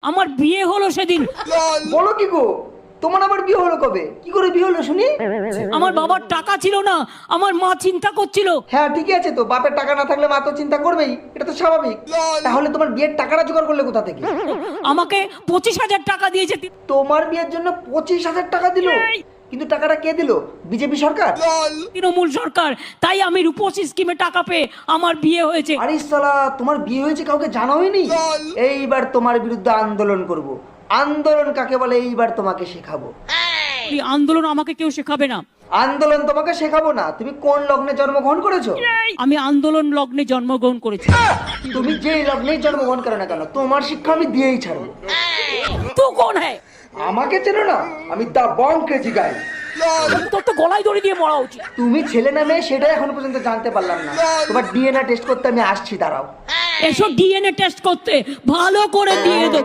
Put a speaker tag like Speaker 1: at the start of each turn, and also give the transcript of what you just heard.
Speaker 1: আমার বিয়ে হলো সেদিন।
Speaker 2: বলো কি গো, তোমার আবার বিয়ে হলো কবে? কি করে বিয়ে হলো শুনি?
Speaker 1: আমার বাবার টাকা ছিল না, আমার মা চিন্তা করছিল।
Speaker 2: হ্যাঁ ঠিকই আছে তো, বাপের টাকা না থাকলে মা তো চিন্তা করবেই, এটা তো স্বাভাবিক। তাহলে তোমার বিয়ের টাকাটা জোগাড় করলে কোথা থেকে?
Speaker 1: আমাকে 25,000 টাকা দিয়েছে।
Speaker 2: তোমার বিয়ের জন্য 25,000 টাকা দিল? কিন্তু টাকাটা কে দিল? বিজেপি সরকার?
Speaker 1: তৃণমূল সরকার। তাই আমি রূপশ্রী স্কিমে টাকা পেয়ে আমার বিয়ে হয়েছে।
Speaker 2: আরে সালা, তোমার বিয়ে হয়েছে কাউকে জানাওনি? এইবার তোমার বিরুদ্ধে আন্দোলন করব। আন্দোলন কাকে বলে এইবার তোমাকে শেখাবো।
Speaker 1: এই আন্দোলন আমাকে কেউ শেখাবে না।
Speaker 2: আন্দোলন তোমাকে শেখাবো না। তুমি কোন লগ্নে জন্মগ্রহণ করেছো?
Speaker 1: আমি আন্দোলন লগ্নে জন্মগ্রহণ করেছি।
Speaker 2: তুমি যেই লগ্নেই জন্মগ্রহণ করো না কেন, তোমার শিক্ষা আমি দিয়েই ছাড়বো।
Speaker 1: তো কোন হ্যাঁ?
Speaker 2: আমাকে চেনো না? আমি দা বং কেজি গাই।
Speaker 1: তোর তো গলায় দড়ি দিয়ে মরা উচিত।
Speaker 2: তুমি ছেলে না মেয়ে সেটাই এখনো পর্যন্ত জানতে পারলাম না। তোমার ডিএনএ টেস্ট করতে আমি আসছি, দাঁড়াও।
Speaker 1: এসব ডিএনএ টেস্ট করতে ভালো করে দিয়ে দেবো।